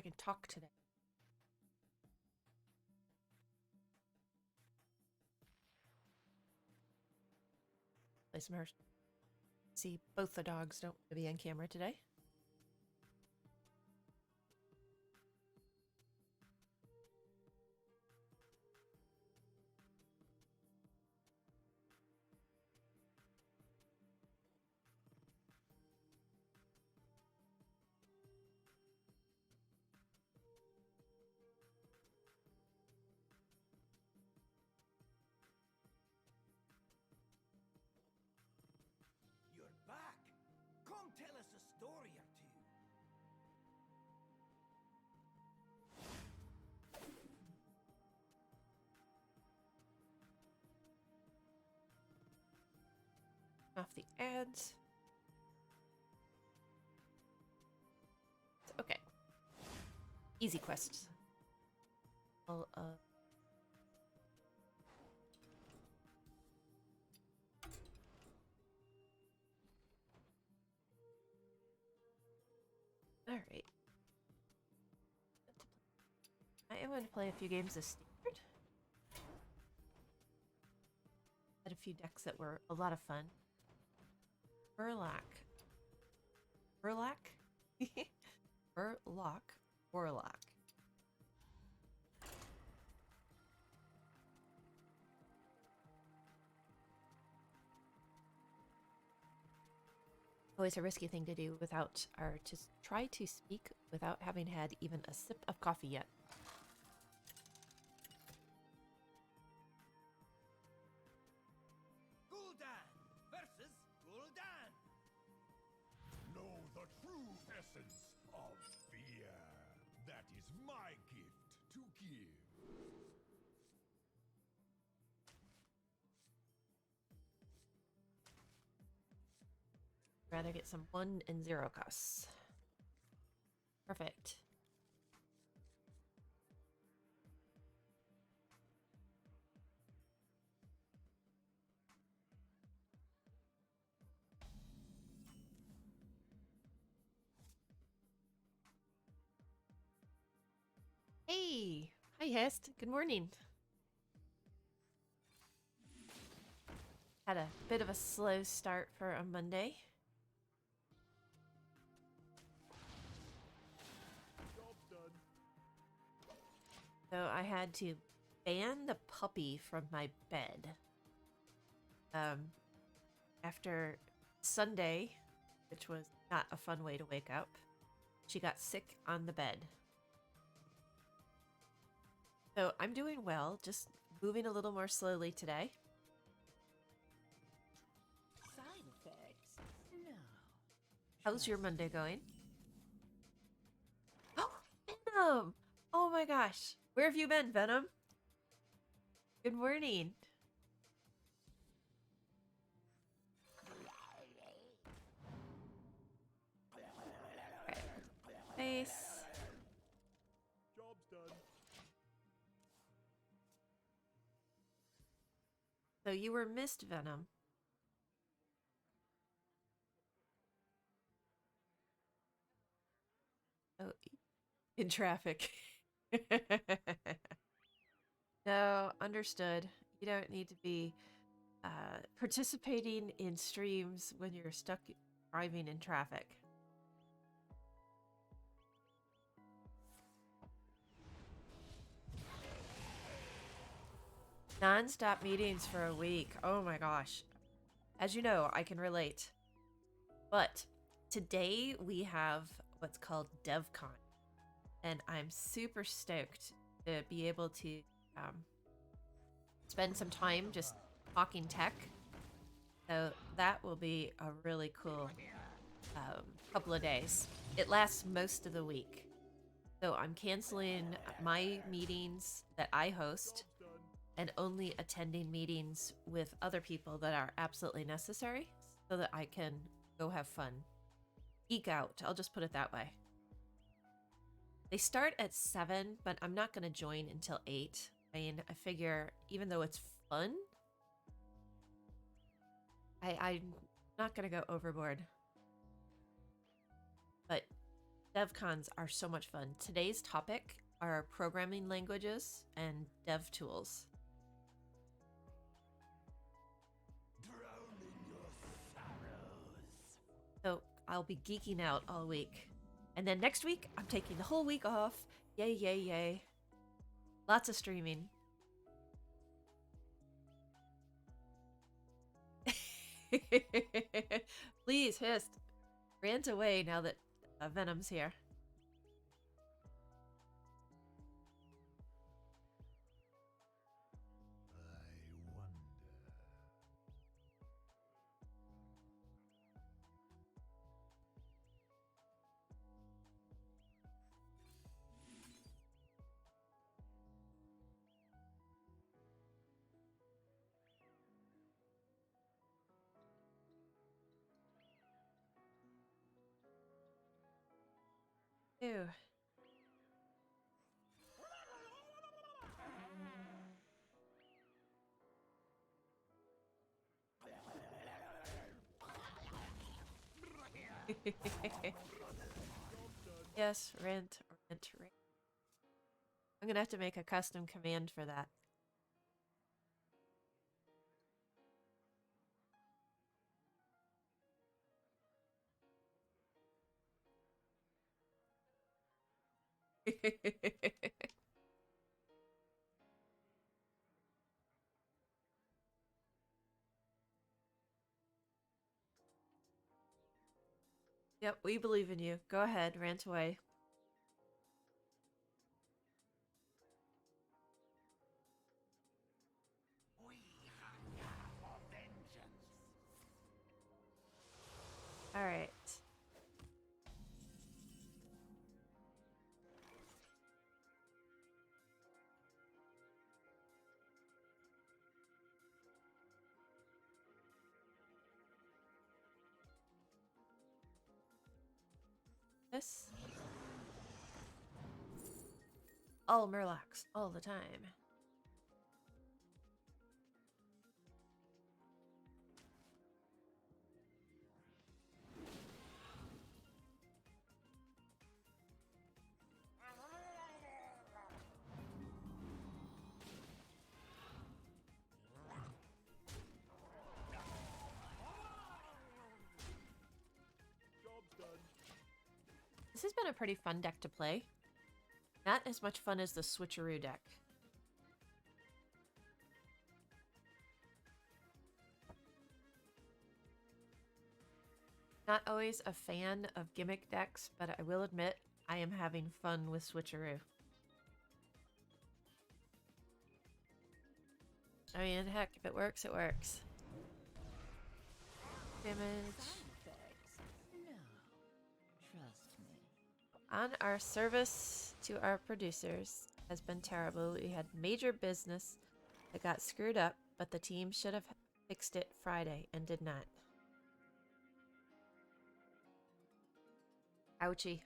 I can talk today. Play some Hearthstone. See, both the dogs don't want to be on camera today. You're back! Come tell us a story or two. Off the ads. Okay. Easy quests. Well, Alright. I am going to play a few games of Standard. Had a few decks that were a lot of fun. Burlock. Burlock? Burlock. Warlock. Always a risky thing to do without, or to try to speak without having had even a sip of coffee yet. Gul'dan versus Gul'dan. Know the true essence of fear. That is my gift to give. Rather get some 1 and 0 costs. Perfect. Hey! Hi, Hest. Good morning. Had a bit of a slow start for a Monday. Job done. So I had to ban the puppy from my bed. After Sunday, which was not a fun way to wake up, she got sick on the bed. So I'm doing well, just moving a little more slowly today. Side effects? No. How's your Monday going? Oh, Venom! Oh my gosh. Where have you been, Venom? Good morning. Face. Job's done. So you were missed, Venom. Oh, in traffic. No, understood. You don't need to be participating in streams when you're stuck driving in traffic. Non-stop meetings for a week. Oh my gosh. As you know, I can relate. But today we have what's called DevCon. And I'm super stoked to be able to spend some time just talking tech. So that will be a really cool couple of days. It lasts most of the week. So I'm canceling my meetings that I host Job's done. and only attending meetings with other people that are absolutely necessary so that I can go have fun. Geek out. I'll just put it that way. They start at 7, but I'm not going to join until 8. I mean, I figure even though it's fun, I'm not going to go overboard. But DevCons are so much fun. Today's topic are programming languages and dev tools. Drown in your sorrows. So I'll be geeking out all week. And then next week, I'm taking the whole week off. Yay, yay, yay. Lots of streaming. Please, Hist. Rant away now that Venom's here. I wonder. Ew. Yes, rent. I'm gonna have to make a custom command for that. Yep, we believe in you. Go ahead, rant away. We hunger for vengeance. All right. This. All Murlocs, all the time. Job's done. This has been a pretty fun deck to play. Not as much fun as the Switcheroo deck. Not always a fan of gimmick decks, but I will admit I am having fun with Switcheroo. I mean, heck, if it works, it works. Damage. No. Trust me. On our service to our producers has been terrible. We had major business that got screwed up, but the team should have fixed it Friday and did not. Ouchie.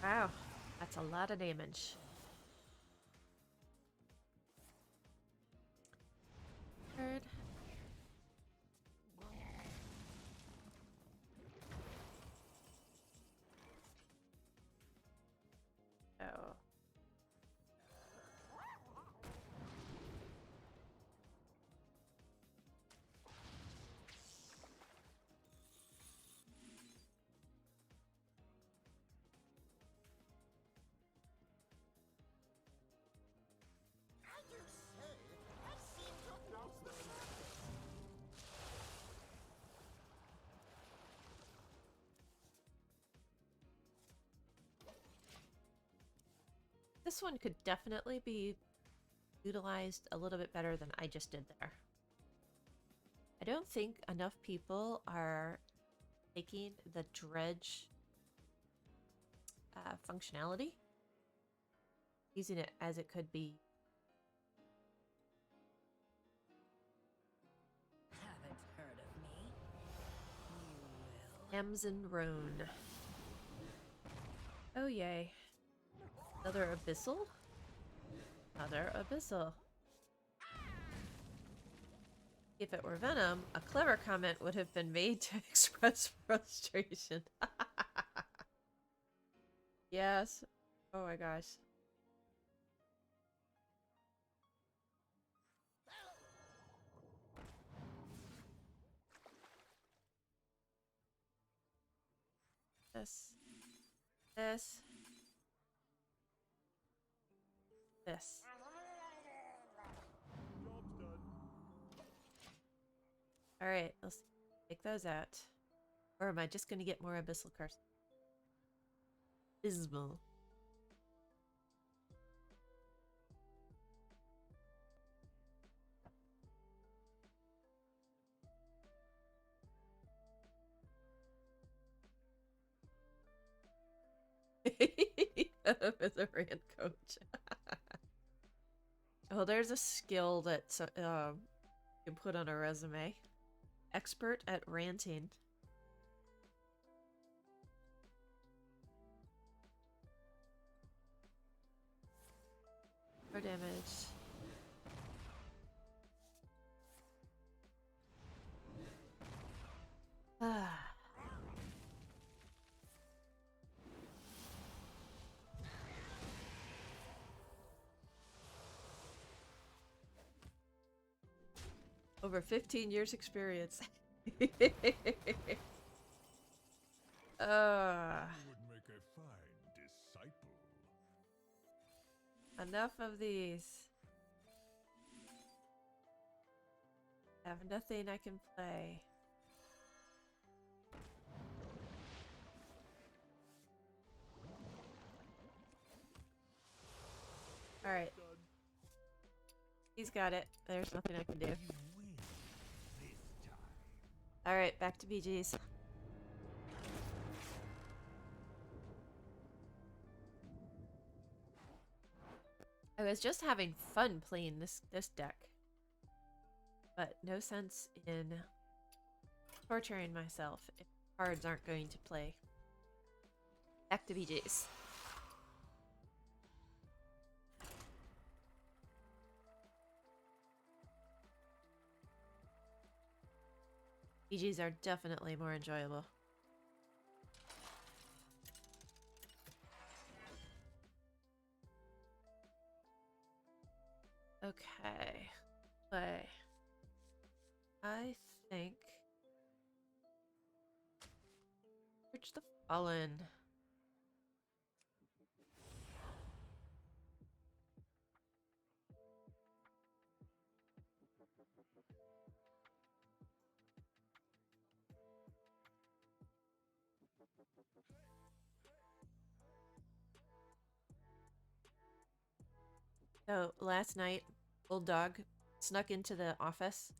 Wow, that's a lot of damage. Third. Oh. This one could definitely be utilized a little bit better than I just did there. I don't think enough people are taking the dredge functionality, using it as it could be. Haven't heard of me? You will. Thames and Roan. Oh yay. Another abyssal? Another abyssal. If it were Venom, a clever comment would have been made to express frustration. Yes. Oh my gosh. This. This. This. Alright, let's take those out. Or am I just gonna get more abyssal curse? Abysmal. With a rant coach. Oh, there's a skill that you can put on a resume. Expert at ranting. More damage. Ah. Over 15 years experience. You would make a fine disciple. Enough of these. I have nothing I can play. Alright. He's got it. There's nothing I can do. You win this time. Alright, back to BG's. I was just having fun playing this deck. But no sense in torturing myself if cards aren't going to play. Back to BG's. BG's are definitely more enjoyable. Okay. Play. I think... Search the Fallen. So last night, Old Dog snuck into the office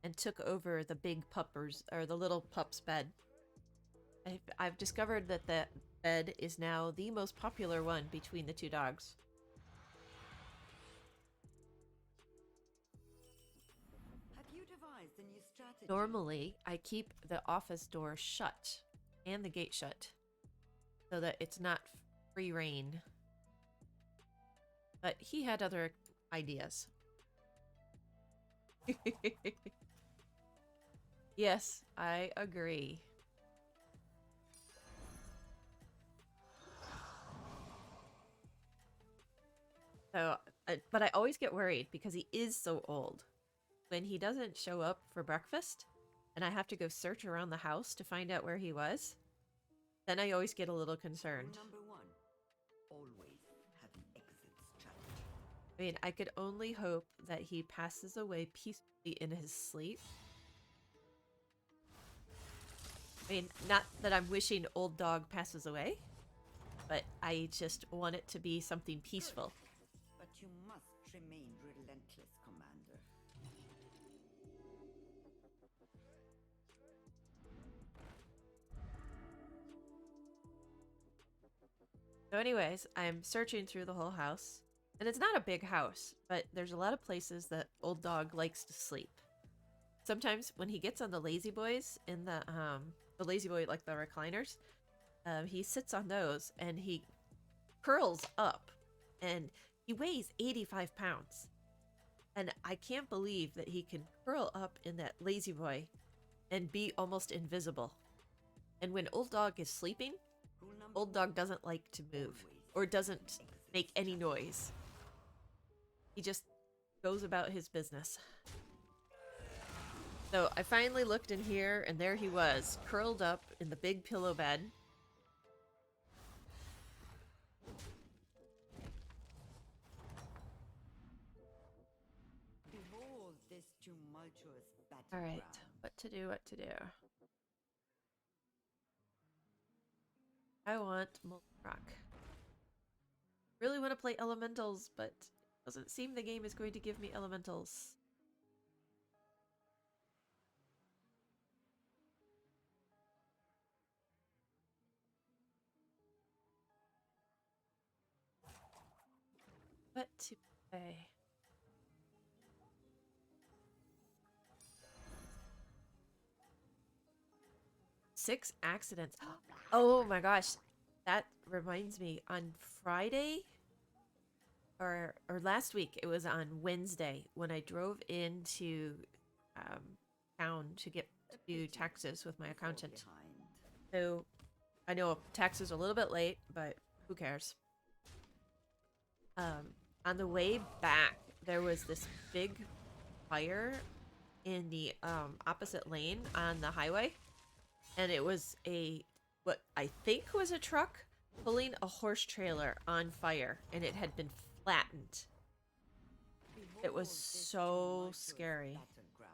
and took over the big puppers, or the little pup's bed. I've discovered that the bed is now the most popular one between the two dogs. Have you devised a new strategy? Normally, I keep the office door shut and the gate shut so that it's not free reign. But he had other ideas. Yes, I agree. So, but I always get worried because he is so old. When he doesn't show up for breakfast, and I have to go search around the house to find out where he was, then I always get a little concerned. Number one, always have an exit strategy. I mean, I could only hope that he passes away peacefully in his sleep. I mean, not that I'm wishing Old Dog passes away, but I just want it to be something peaceful. But you must remain relentless, Commander. So anyways, I'm searching through the whole house. And it's not a big house, but there's a lot of places that old dog likes to sleep. Sometimes when he gets on the lazy boys in the lazy boy, like the recliners, he sits on those and he curls up, and he weighs 85 pounds. And I can't believe that he can curl up in that lazy boy and be almost invisible. And when old dog is sleeping, old dog doesn't like to move or doesn't make any noise. He just goes about his business. So I finally looked in here, and there he was, curled up in the big pillow bed. Behold this tumultuous All right, battleground. what to do, what to do. I want Molten Rock. Really want to play elementals, but it doesn't seem the game is going to give me elementals. What to play? Six accidents. Oh my gosh. That reminds me, on Friday or last week, it was on Wednesday when I drove into town to get to do taxes with my accountant. Behind. So I know taxes are a little bit late, but who cares? On the way back, there was this big fire in the opposite lane on the highway, and it was what I think was a truck pulling a horse trailer on fire, and it had been flattened. It was Behold this so tumultuous scary. battleground.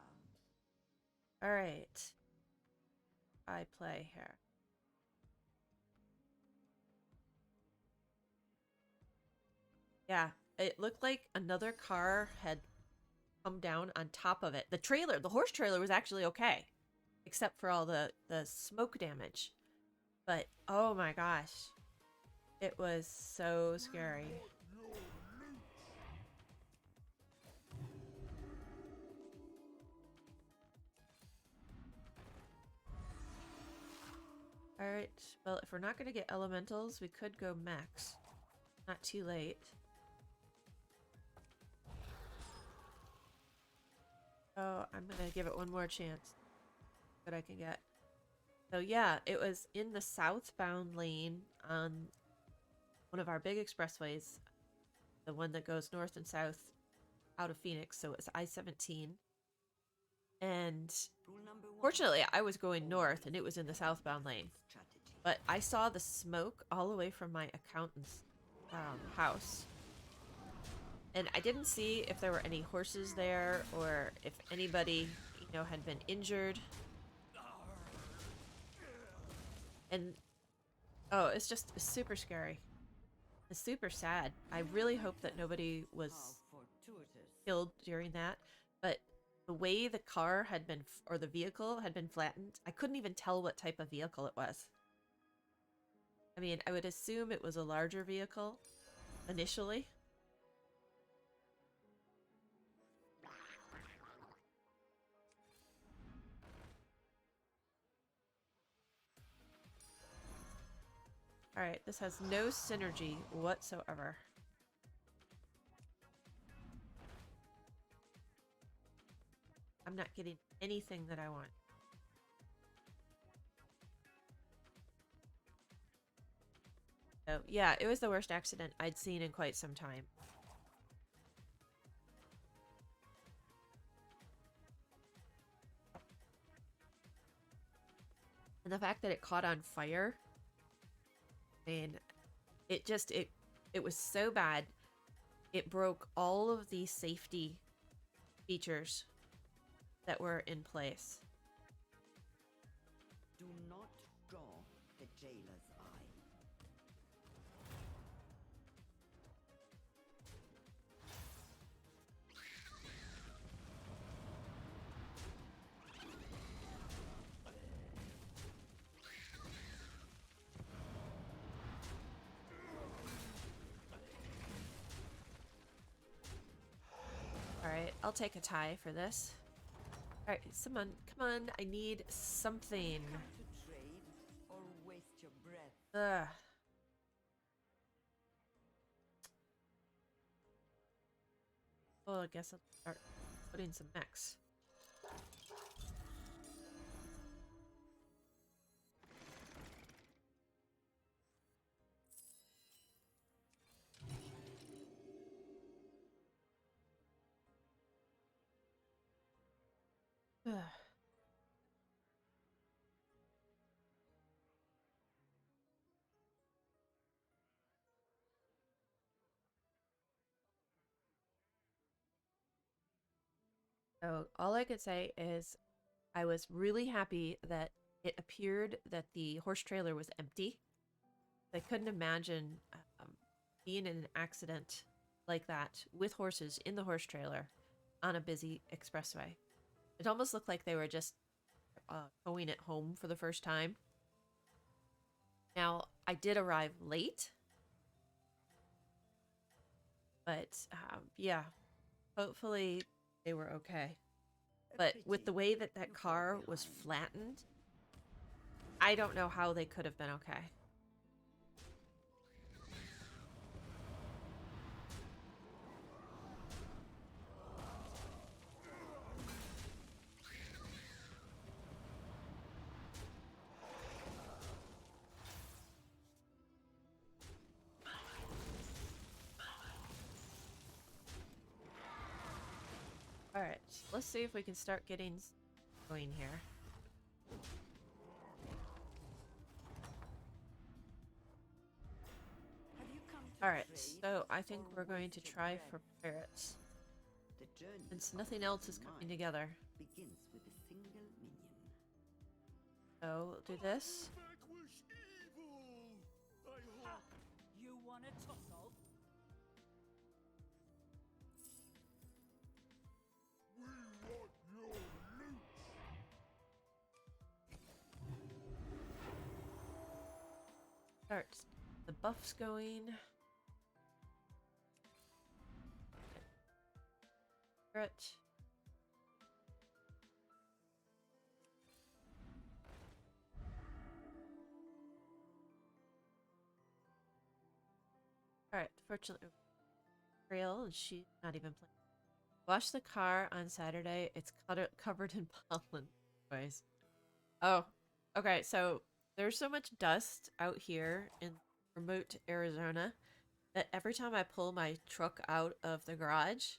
All right, I play here. Yeah, it looked like another car had come down on top of it. The horse trailer was actually okay, except for all the smoke damage. But oh my gosh, it was so scary. All right, well, if we're not going to get elementals, we could go mechs. Not too late. Oh, I'm gonna give it one more chance that I can get. So yeah, it was in the southbound lane on one of our big expressways, the one that goes north and south out of Phoenix, so it's I-17. And Rule number one. fortunately, I was going north and it was in the southbound lane. Strategy. But I saw the smoke all the way from my accountant's house. And I didn't see if there were any horses there or if anybody, had been injured. And oh, it's just super scary. It's super sad. I really hope that nobody was How fortuitous. killed during that. But the way the car had been, or the vehicle had been flattened, I couldn't even tell what type of vehicle it was. I mean, I would assume it was a larger vehicle initially. Alright, this has no synergy whatsoever. I'm not getting anything that I want. So, yeah, it was the worst accident I'd seen in quite some time. And the fact that it caught on fire, and it was so bad, it broke all of the safety features that were in place. Do not draw the jailer's eye. Alright, I'll take a tie for this. Alright, come on, I need something. Come to trade or waste your breath. Ugh. Well, I guess I'll start putting some mechs. Ugh. So all I could say is I was really happy that it appeared that the horse trailer was empty. I couldn't imagine being in an accident like that with horses in the horse trailer on a busy expressway. It almost looked like they were just towing it home for the first time. Now, I did arrive late, but yeah, hopefully they were okay. But with the way that that car was flattened, I don't know how they could have been okay. Alright, let's see if we can start getting going here. Have you come to Alright, trade so I think or we're going waste to your try breath? for parrots. The journey Since of nothing else is the coming mind together. begins with a single minion. So, we'll do this. Vanquish evil! I hope. You want a tussle? We want your loot! Start the buffs going. Parrot. Alright, fortunately, Trail, and she's not even playing. Wash the car on Saturday. It's covered in pollen. Anyways. Oh, okay. So there's so much dust out here in remote Arizona that every time I pull my truck out of the garage,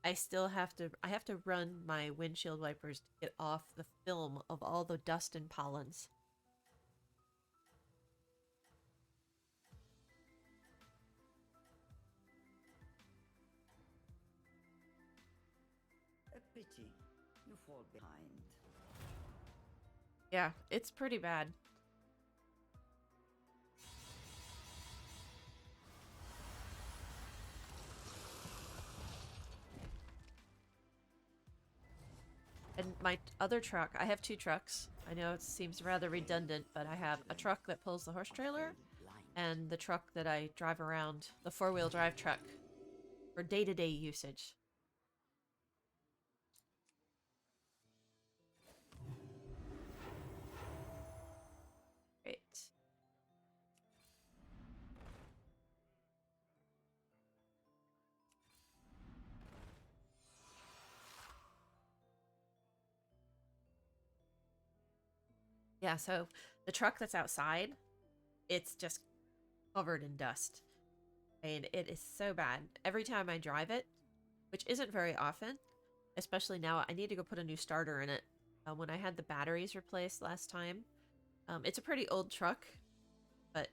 I have to run my windshield wipers to get off the film of all the dust and pollens. A pity. You fall behind. Yeah, it's pretty bad. And my other truck, I have two trucks. I know it seems rather redundant, but I have a truck that pulls the horse trailer and the truck that I drive around, the four-wheel drive truck, for day-to-day usage. Great. Yeah, so the truck that's outside, it's just covered in dust. And it is so bad. Every time I drive it, which isn't very often, especially now, I need to go put a new starter in it. When I had the batteries replaced last time, it's a pretty old truck, but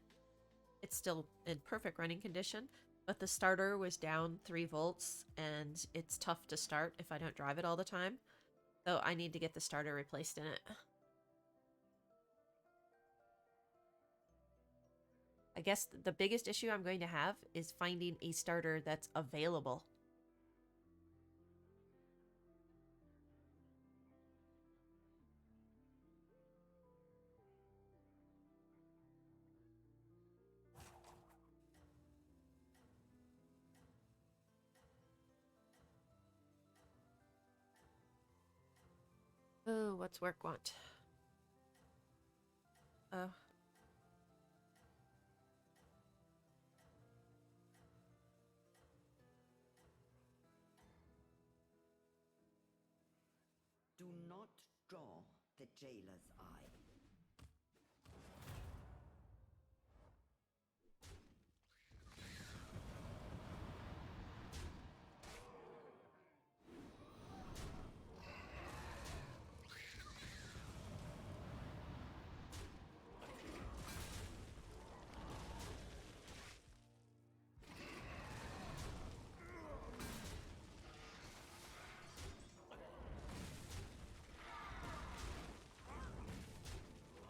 it's still in perfect running condition. But the starter was down 3 volts, and it's tough to start if I don't drive it all the time. So I need to get the starter replaced in it. I guess the biggest issue I'm going to have is finding a starter that's available. Oh, what's work want? Oh. Do not draw the jailer's eye.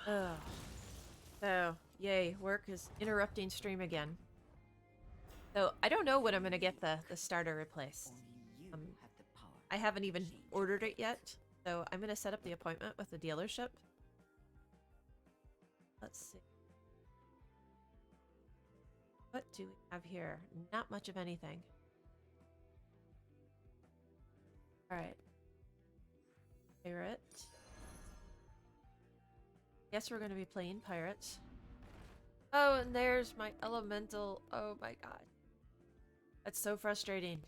Ugh. So, yay, work is interrupting stream again. So, I don't know when I'm going to get the starter replaced. Only you Um, have the power. I haven't even Change. ordered it yet. So, I'm going to set up the appointment with the dealership. Let's see. What do we have here? Not much of anything. Alright. Pirate. Guess we're going to be playing pirates. Oh, and there's my elemental. Oh my god. That's so frustrating.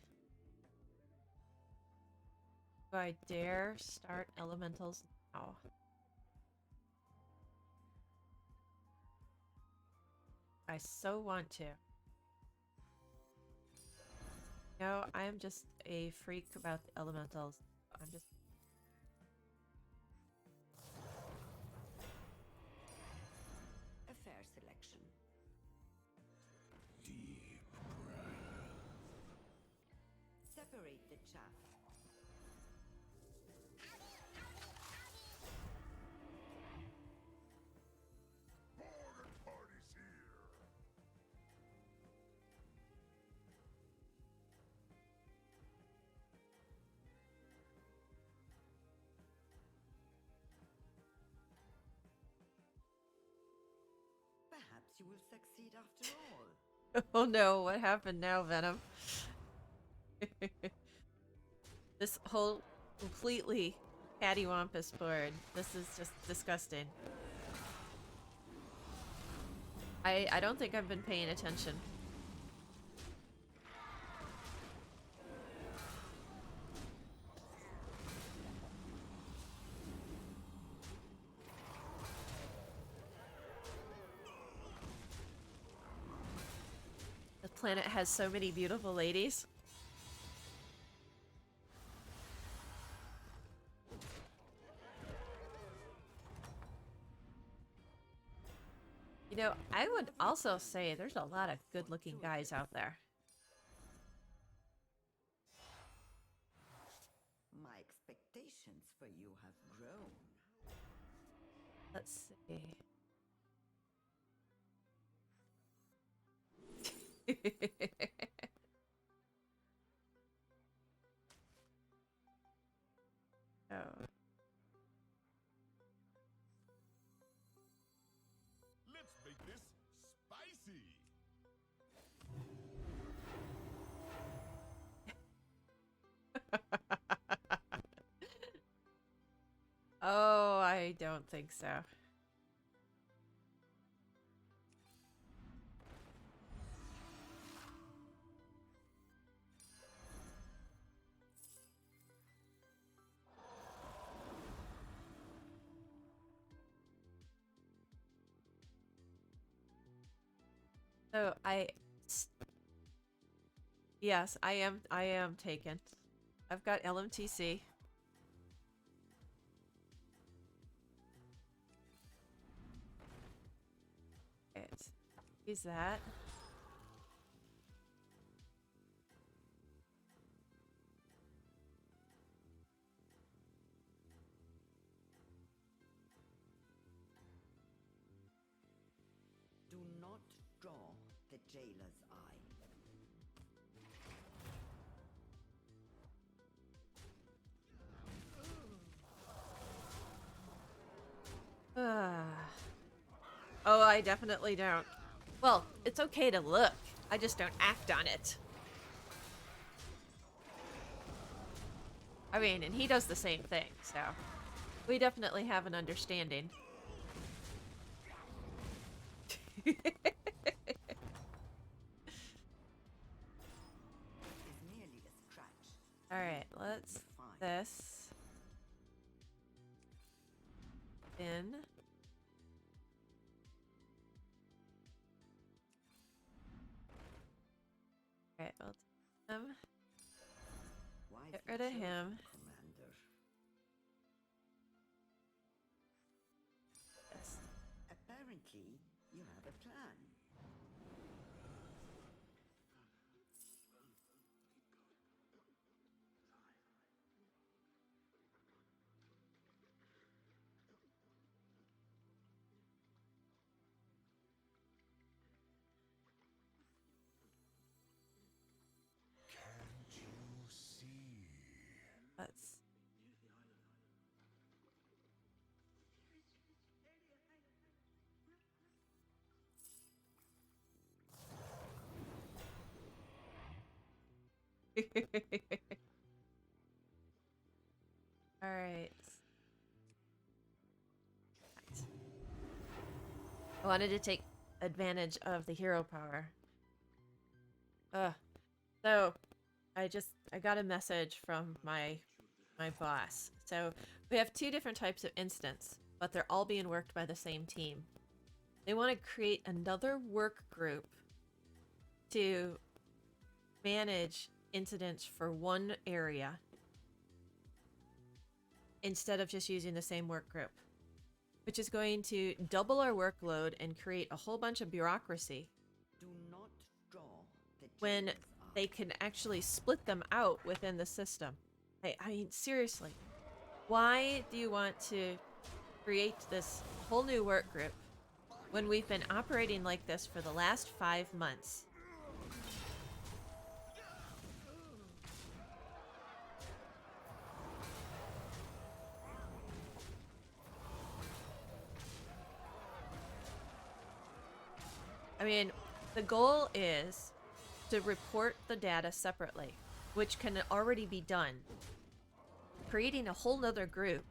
Do I dare start elementals now? I so want to. No, I am just a freak about the elementals. I'm just... A fair selection. Deep breath. Separate the chaff. Bargain party's here. Perhaps you will succeed after all. Oh no, what happened now, Venom? This whole completely cattywampus board. This is just disgusting. I don't think I've been paying attention. The planet has so many beautiful ladies. You know, I would also say there's a lot of good-looking guys out there. My expectations for you have grown. Let's see. Oh. Let's make this spicy. Oh, I don't think so. So yes, I am taken. I've got LMTC. Okay, use that. Do not draw the jailer's eye. Oh, I definitely don't. Well, it's okay to look. I just don't act on it. I mean, and he does the same thing, so. We definitely have an understanding. Is merely a scratch. All right, let's Fine. this in. All right, well, Why get the rid of chosen, him. Commander? Yes. Apparently, you have a plan. Can't you see? Let's. All right. I wanted to take advantage of the hero power. So I got a message from my boss. So we have two different types of instance, but they're all being worked by the same team. They want to create another work group to manage incidents for one area instead of just using the same work group, which is going to double our workload and create a whole bunch of bureaucracy Do not draw the when chains up. they can actually split them out within the system. I mean, seriously, why do you want to create this whole new work group when we've been operating like this for the last 5 months? I mean, the goal is to report the data separately, which can already be done. Creating a whole nother group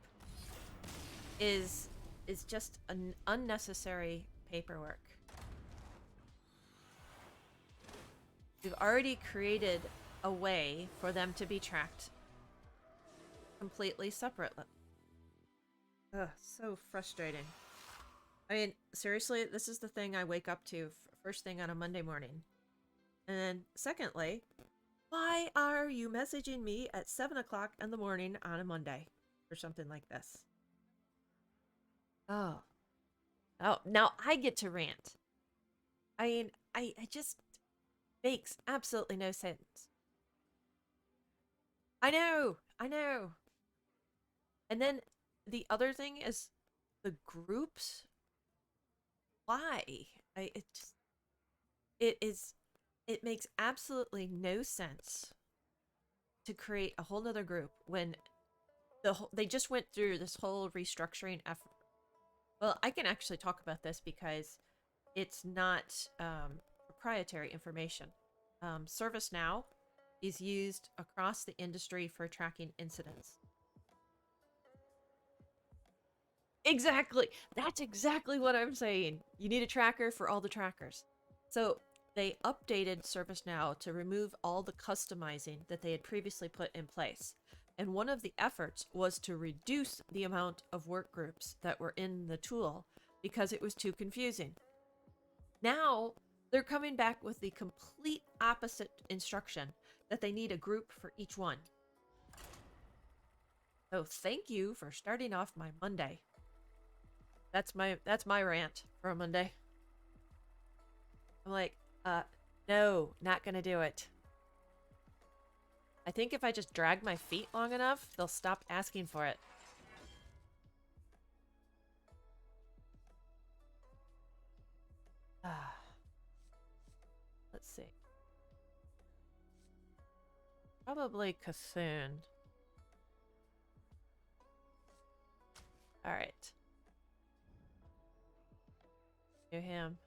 is just an unnecessary paperwork. We've already created a way for them to be tracked completely separately. Ugh, so frustrating. I mean, seriously, this is the thing I wake up to first thing on a Monday morning. And then, secondly, why are you messaging me at 7 o'clock in the morning on a Monday or something like this? Oh. Oh, now I get to rant. I mean, I just makes absolutely no sense. I know. And then the other thing is the groups. Why? It makes absolutely no sense to create a whole nother group when they just went through this whole restructuring effort. Well, I can actually talk about this because it's not proprietary information. ServiceNow is used across the industry for tracking incidents. Exactly. That's exactly what I'm saying. You need a tracker for all the trackers. So they updated ServiceNow to remove all the customizing that they had previously put in place. And one of the efforts was to reduce the amount of work groups that were in the tool because it was too confusing. Now they're coming back with the complete opposite instruction that they need a group for each one. So thank you for starting off my Monday. That's my rant for a Monday. I'm like, no, not gonna do it. I think if I just drag my feet long enough, they'll stop asking for it. Let's see. Probably Cthulhu. Alright. Do him.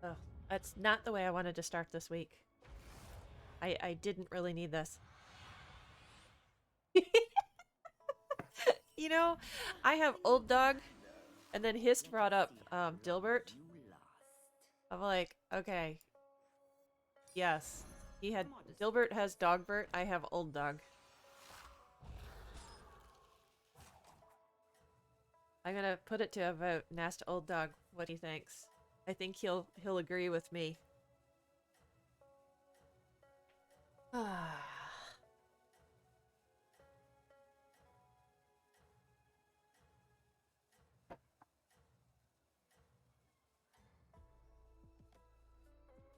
Oh, that's not the way I wanted to start this week. I didn't really need this. You know, I have Old Dog, and then Hist brought up Dilbert. You lost. I'm like, okay, yes. He had Dilbert has Dogbert. I have Old Dog. I'm gonna put it to a vote and ask Old Dog what he thinks. I think he'll agree with me. Ah.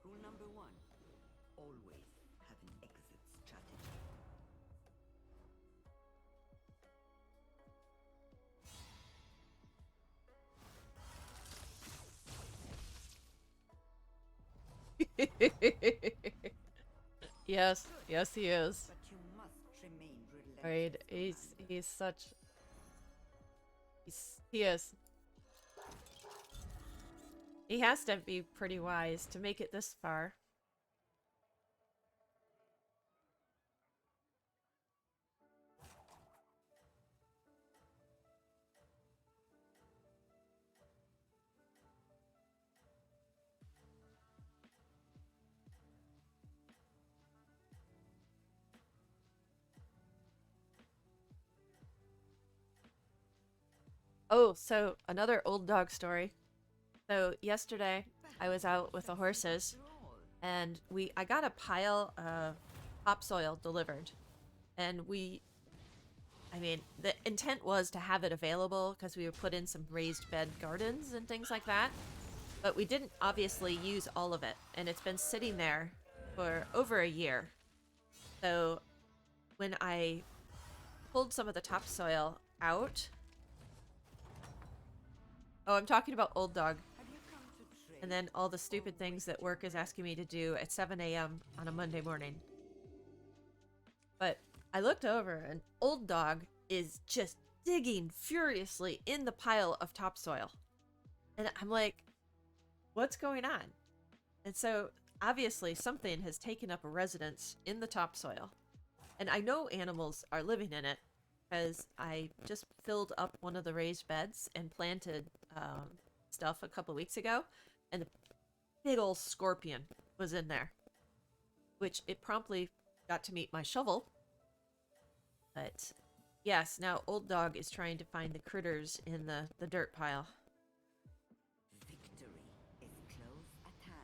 Rule number 1. Always have an exit strategy. Yes, yes he is. But you must remain relentless. Right, he's such he is. He has to be pretty wise to make it this far. Oh, so another Old Dog story. So yesterday I was out with the horses and I got a pile of topsoil delivered. And I mean, the intent was to have it available because we would put in some raised bed gardens and things like that. But we didn't obviously use all of it, and it's been sitting there for over a year. So when I pulled some of the topsoil out, oh, I'm talking about Old Dog. Have you come to trade? And then all the stupid things that work is asking me to do at 7 a.m. on a Monday morning. But I looked over and Old Dog is just digging furiously in the pile of topsoil. And I'm like, what's going on? And so obviously something has taken up a residence in the topsoil. And I know animals are living in it because I just filled up one of the raised beds and planted stuff a couple weeks ago. And a big old scorpion was in there, which it promptly got to meet my shovel. But yes, now Old Dog is trying to find the critters in the dirt pile. Victory is close at hand.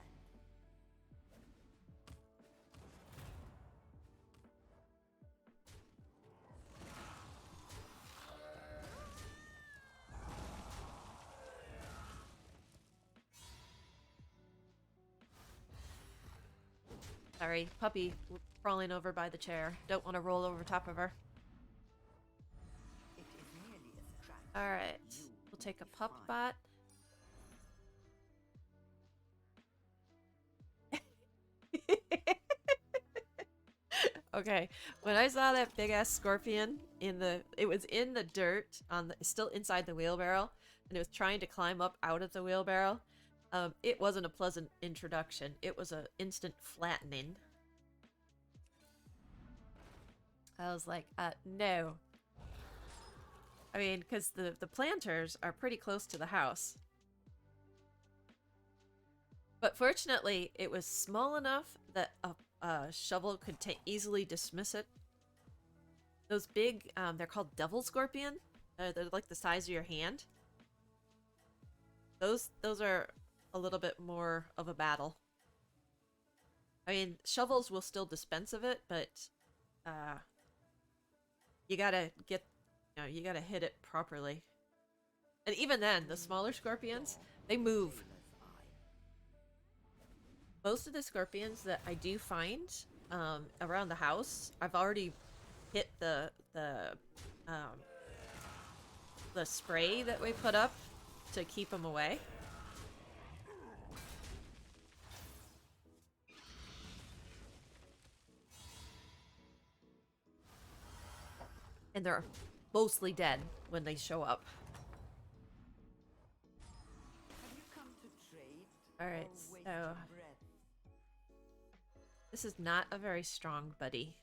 Sorry, puppy crawling over by the chair. Don't want to roll over top of her. It is merely a strategy. Alright, You we'll take a will pup find. bot. Okay, when I saw that big ass scorpion it was in the dirt still inside the wheelbarrow, and it was trying to climb up out of the wheelbarrow. It wasn't a pleasant introduction. It was an instant flattening. I was like, no. I mean, because the planters are pretty close to the house. But fortunately, it was small enough that a shovel could easily dismiss it. Those big, they're called devil scorpion. They're like the size of your hand. Those are a little bit more of a battle. I mean, shovels will still dispense of it, but you gotta you gotta hit it properly. And even then, the smaller scorpions, they move. Most of the scorpions that I do find around the house, I've already hit the spray that we put up to keep them away. And they're mostly dead when they show up. Have you come to trade? All right, or waste so your breath? This is not a very strong buddy.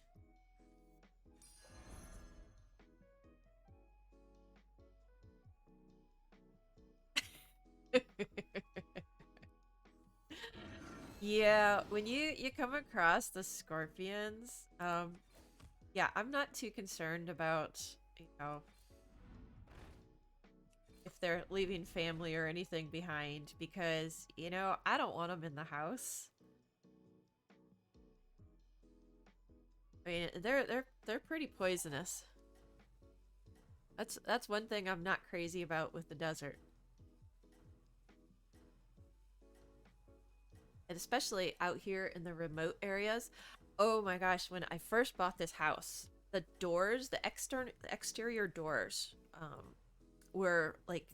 Yeah, when you come across the scorpions, yeah, I'm not too concerned about, you know, if they're leaving family or anything behind because, you know, I don't want them in the house. I mean, they're pretty poisonous. That's one thing I'm not crazy about with the desert. And especially out here in the remote areas. Oh my gosh, when I first bought this house, the doors, the exterior doors, were like,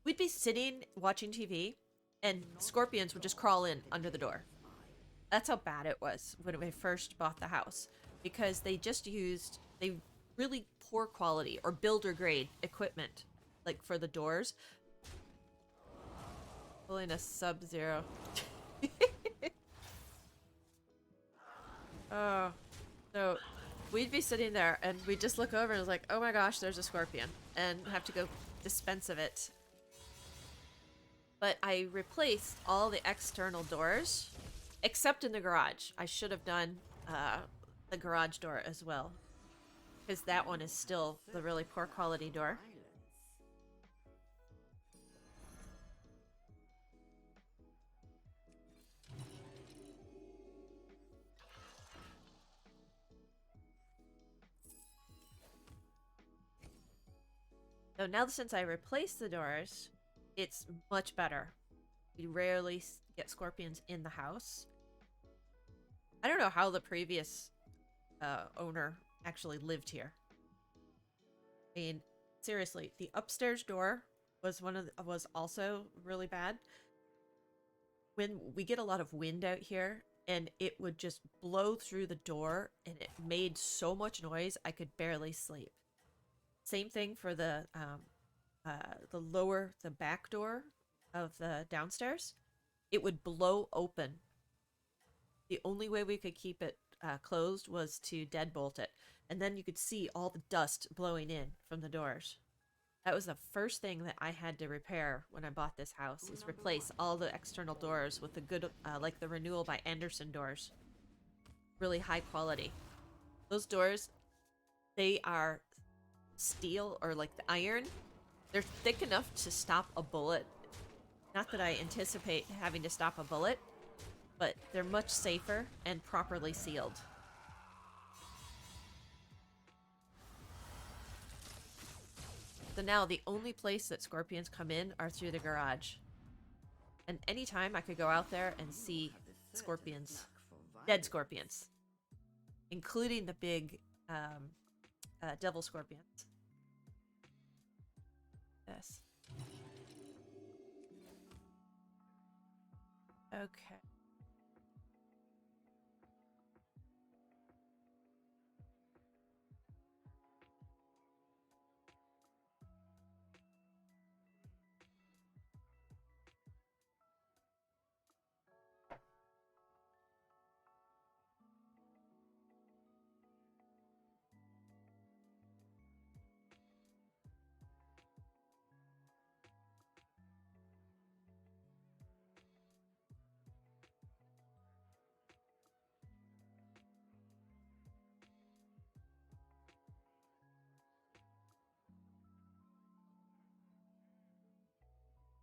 we'd be sitting watching TV and scorpions would just crawl in under the door. That's how bad it was when I first bought the house, because they just used really poor quality or builder grade equipment, like for the doors. Pulling a Sub-Zero. Oh, so we'd be sitting there and we'd just look over and it's like, oh my gosh, there's a scorpion, and have to go dispense of it. But I replaced all the external doors, except in the garage. I should have done the garage door as well, because that one is still the really poor quality door. So now since I replaced the doors, it's much better. We rarely get scorpions in the house. I don't know how the previous owner actually lived here. I mean, seriously, the upstairs door was was also really bad. When we get a lot of wind out here, and it would just blow through the door, and it made so much noise I could barely sleep. Same thing for the back door of the downstairs. It would blow open. The only way we could keep it closed was to deadbolt it, and then you could see all the dust blowing in from the doors. That was the first thing that I had to repair when I bought this house, is replace all the external doors with the good, like the Renewal by Andersen doors. Really high quality. Those doors, they are steel, or like the iron. They're thick enough to stop a bullet. Not that I anticipate having to stop a bullet, but they're much safer and properly sealed. So now the only place that scorpions come in are through the garage. And anytime I could go out there and see scorpions, dead scorpions, including the big devil scorpions. Yes. Okay.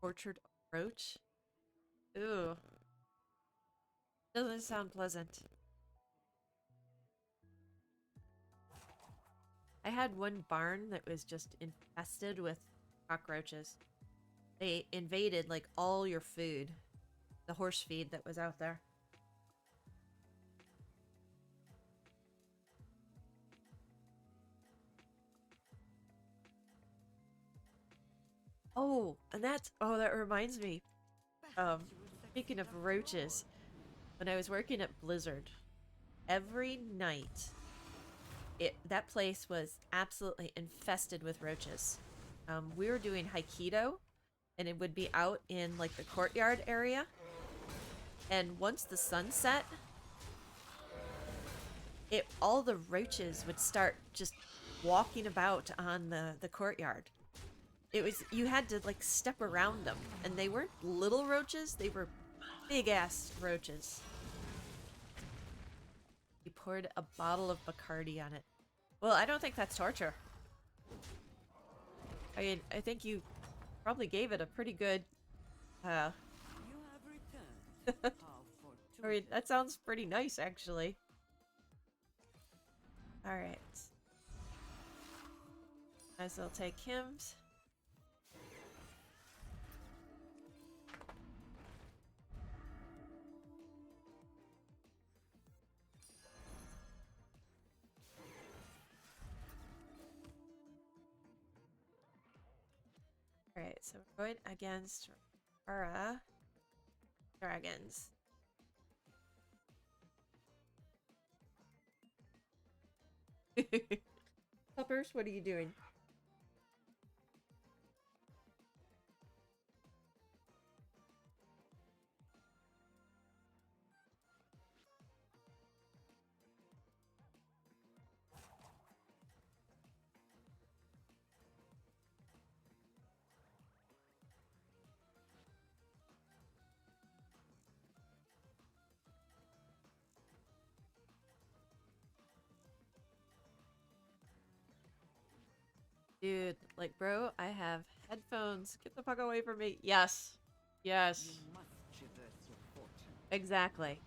Orchard roach? Ooh. Doesn't sound pleasant. I had one barn that was just infested with cockroaches. They invaded like all your food. The horse feed that was out there. Oh, and that reminds me. Speaking of roaches, when I was working at Blizzard, every night, that place was absolutely infested with roaches. We were doing Haikido, and it would be out in like the courtyard area. And once the sun set, all the roaches would start just walking about on the courtyard. It was, you had to like step around them, and they weren't little roaches, they were big ass roaches. He poured a bottle of Bacardi on it. Well, I don't think that's torture. I mean, I think you probably gave it a pretty good, You have returned. How I mean, that sounds pretty nice, actually. Alright. Might as well take him. Alright, so we're going against Rara dragons. Puppers, what are you doing? Dude, like, bro, I have headphones. Get the fuck away from me. Yes. Yes. you must traverse your fortune. Exactly.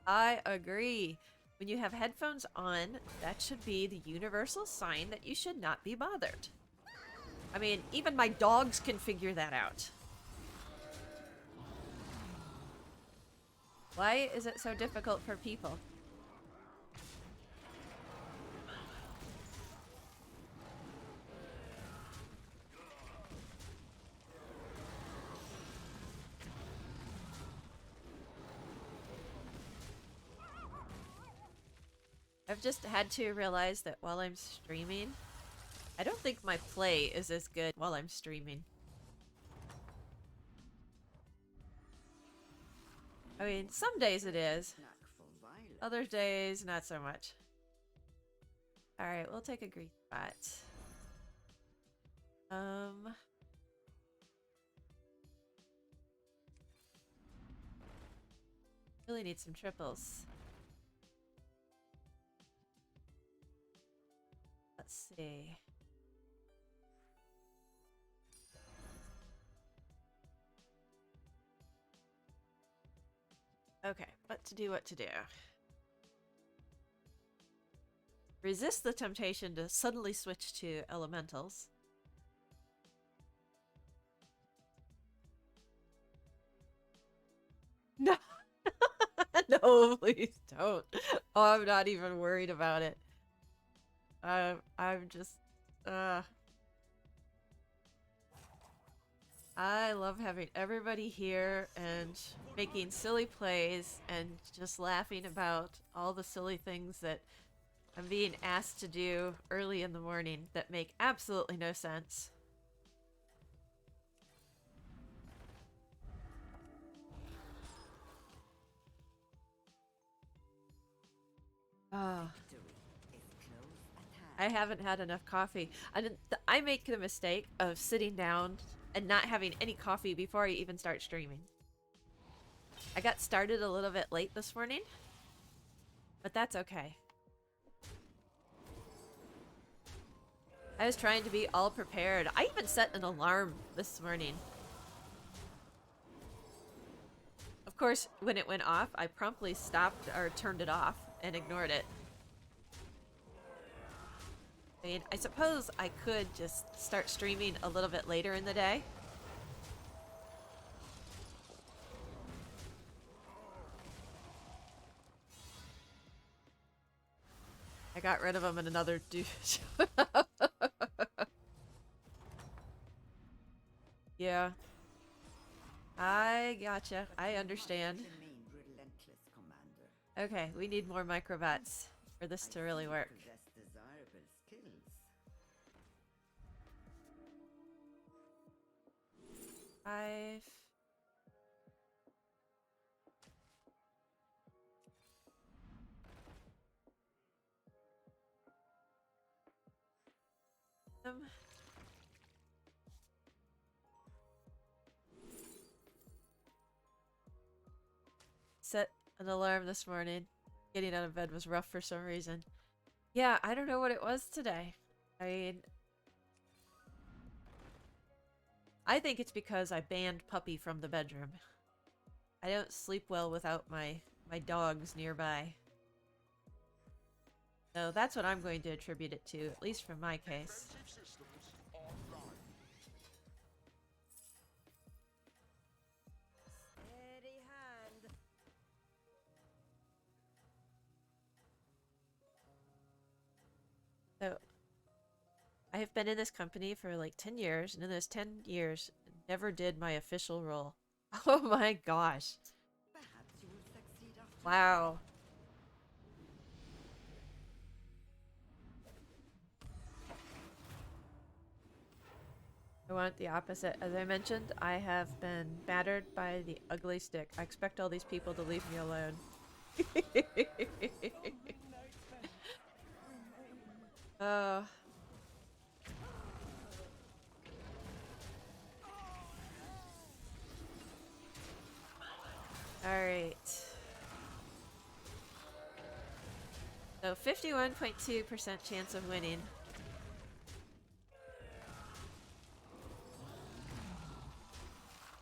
I agree. When you have headphones on, that should be the universal sign that you should not be bothered. I mean, even my dogs can figure that out. Why is it so difficult for people? I've just had to realize that while I'm streaming, I don't think my play is as good while I'm streaming. I mean, some days it is. Knack for violence. Other days, not so much. Alright, we'll take a green spot. Really need some triples. Let's see. Okay, what to do, what to do. Resist the temptation to suddenly switch to elementals. No. No, please don't. Oh, I'm not even worried about it. I'm just, I love having everybody here and making silly plays and just laughing about all the silly things that I'm being asked to do early in the morning that make absolutely no sense. Ah. I haven't had enough coffee. I make the mistake of sitting down and not having any coffee before I even start streaming. I got started a little bit late this morning, but that's okay. I was trying to be all prepared. I even set an alarm this morning. Of course, when it went off, I promptly stopped or turned it off and ignored it. I mean, I suppose I could just start streaming a little bit later in the day. I got rid of him and another dude showed up. Yeah. I gotcha. I understand. Remain relentless, Commander. Okay, we need more microbots for this to really work. Possess desirable skills. 5. Set an alarm this morning. Getting out of bed was rough for some reason. Yeah, I don't know what it was today. I mean, I think it's because I banned Puppy from the bedroom. I don't sleep well without my dogs nearby. So that's what I'm going to attribute it to, at least from my case. Steady hand. So, I have been in this company for like 10 years, and in those 10 years, never did my official role. Oh my gosh. Perhaps you will succeed after. Wow. I want the opposite. As I mentioned, I have been battered by the ugly stick. I expect all these people to leave me alone. Oh. Alright. So 51.2% chance of winning.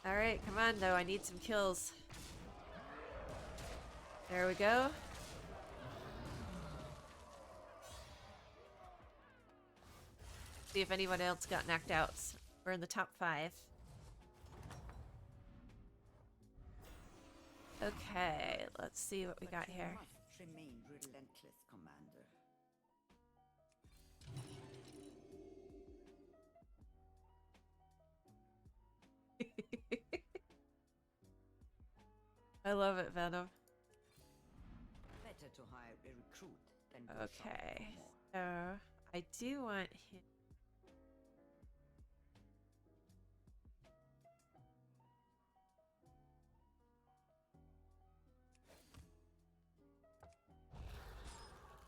Alright, come on though, I need some kills. There we go. See if anyone else got knocked out. We're in the top 5. Okay, let's see what we But got you here. must remain relentless, Commander. I love it, Venom. Better to hire a recruit than go shopping Okay, for more. so I do want him.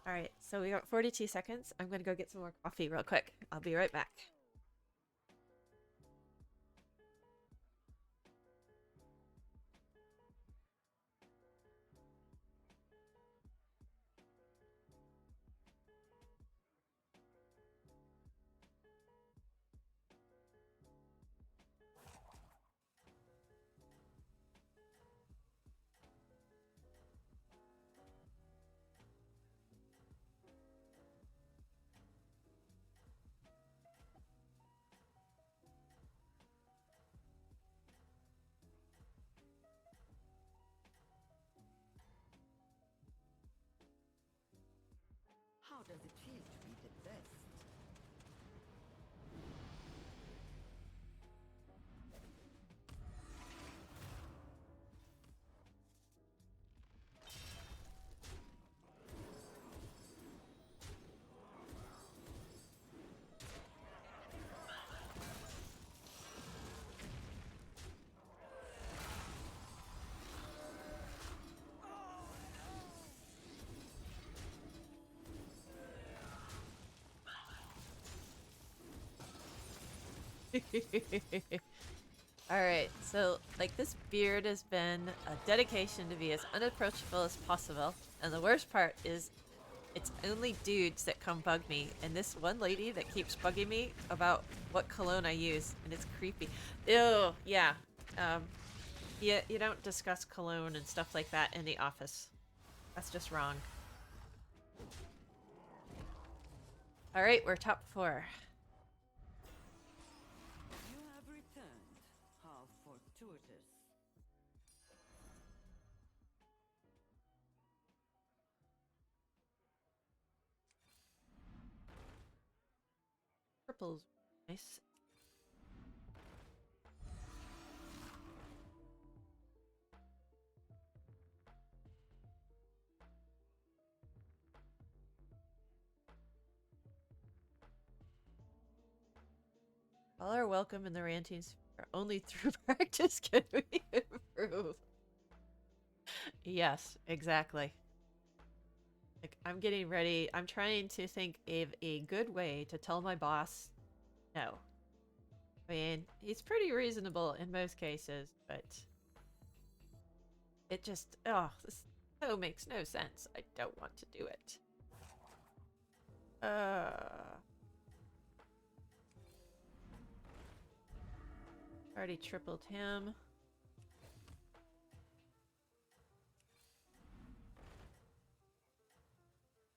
Alright, so we got 42 seconds. I'm gonna go get some more coffee real quick. I'll be right back. How does it feel to be the best? Alright, so like this beard has been a dedication to be as unapproachable as possible. And the worst part is it's only dudes that come bug me. And this one lady that keeps bugging me about what cologne I use. And it's creepy. Ew, yeah. You don't discuss cologne and stuff like that in the office. That's just wrong. Alright, we're top 4. You have returned. How fortuitous. Purple's nice. All are welcome in the ranting sphere. Only through practice can we improve. Yes, exactly. Like, I'm getting ready. I'm trying to think of a good way to tell my boss No. I mean, he's pretty reasonable in most cases, but it just, oh, this so makes no sense. I don't want to do it. Already tripled him.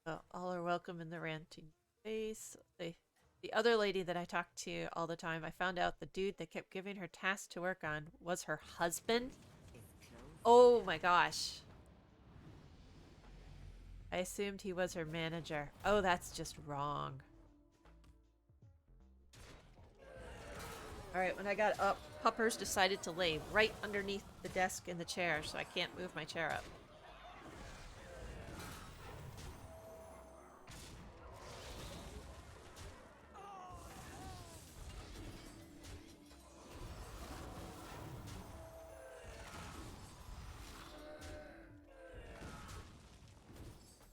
Well, all are welcome in the ranting space. The other lady that I talked to all the time, I found out the dude that kept giving her tasks to work on was her husband. Oh my gosh. I assumed he was her manager. Oh, that's just wrong. Alright, when I got up, Puppers decided to lay right underneath the desk in the chair, so I can't move my chair up.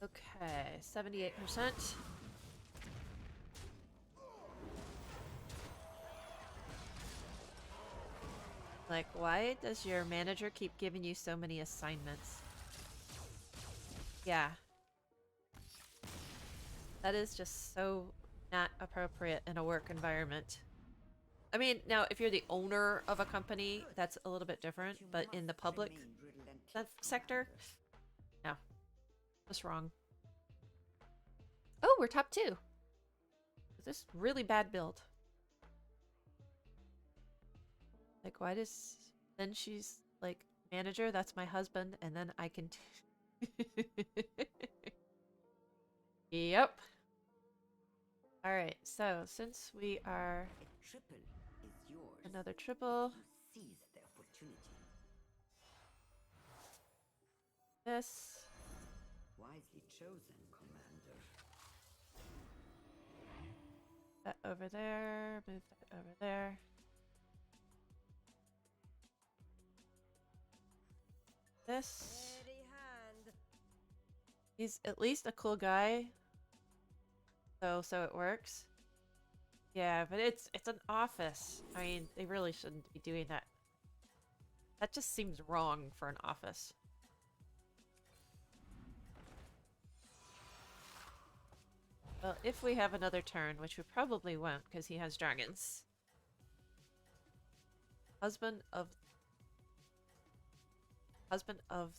Okay, 78%. Like, why does your manager keep giving you so many assignments? Yeah. That is just so not appropriate in a work environment. I mean, now, if you're the owner of a company, that's a little bit different, but in the public sector, no. Just wrong. Oh, we're top 2. This is really bad build. Like, why does... Then she's like, manager, that's my husband, and then I can... Yep. Alright, so since we are... A triple is yours. Another triple. You seize the opportunity. This. Wisely chosen, Commander. That over there. Move that over there. This. Steady hand. He's at least a cool guy. So it works. Yeah, but it's an office. I mean, they really shouldn't be doing that. That just seems wrong for an office. Well, if we have another turn, which we probably won't because he has dragons. Husband of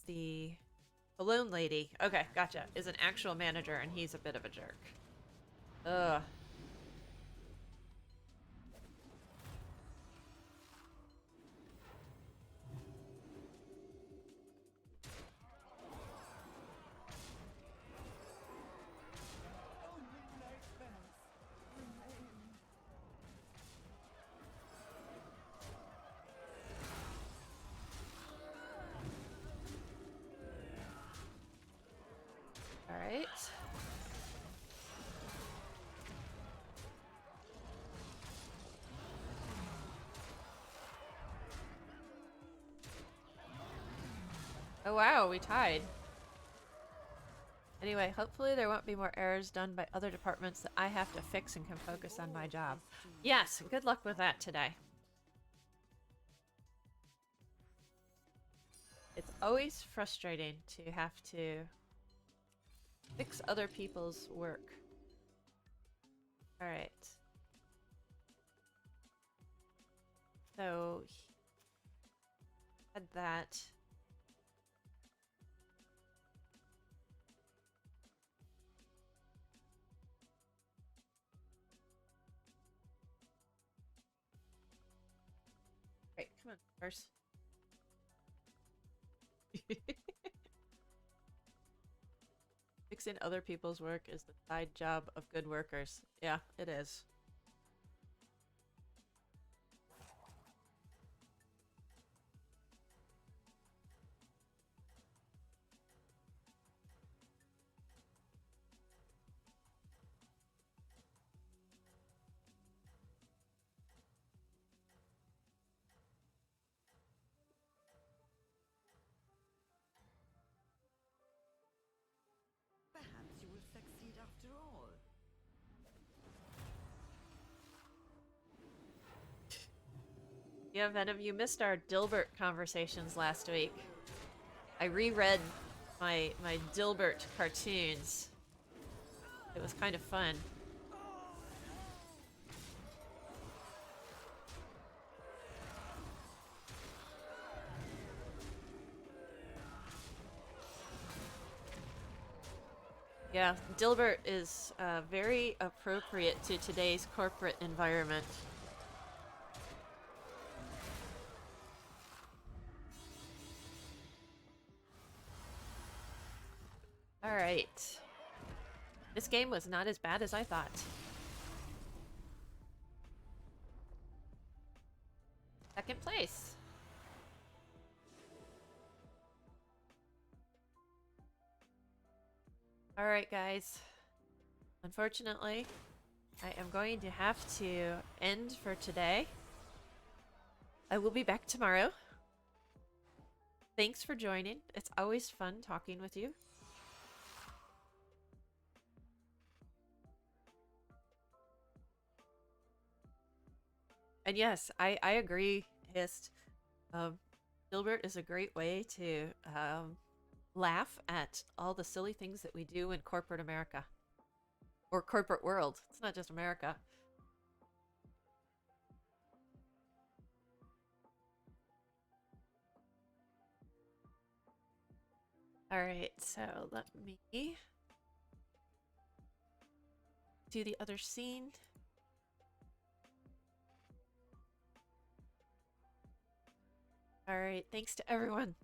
the balloon lady. Okay, gotcha. Is an actual manager and he's a bit of a jerk. Ugh. All right. Oh wow, we tied. Anyway, hopefully there won't be more errors done by other departments that I have to fix and can focus on my job. Yes, good luck with that today. It's always frustrating to have to fix other people's work. Alright. So, had that. Right, come on, first. Fixing other people's work is the side job of good workers. Yeah, it is. Perhaps you will succeed after all. Yeah, Venom, you missed our Dilbert conversations last week. I reread my Dilbert cartoons. It was kind of fun. Yeah, Dilbert is very appropriate to today's corporate environment. Alright. This game was not as bad as I thought. Second place. Alright, guys. Unfortunately, I am going to have to end for today. I will be back tomorrow. Thanks for joining. It's always fun talking with you. And yes, I agree, Hist. Dilbert is a great way to laugh at all the silly things that we do in corporate America. Or corporate world. It's not just America. Alright, so let me do the other scene. Alright, thanks to everyone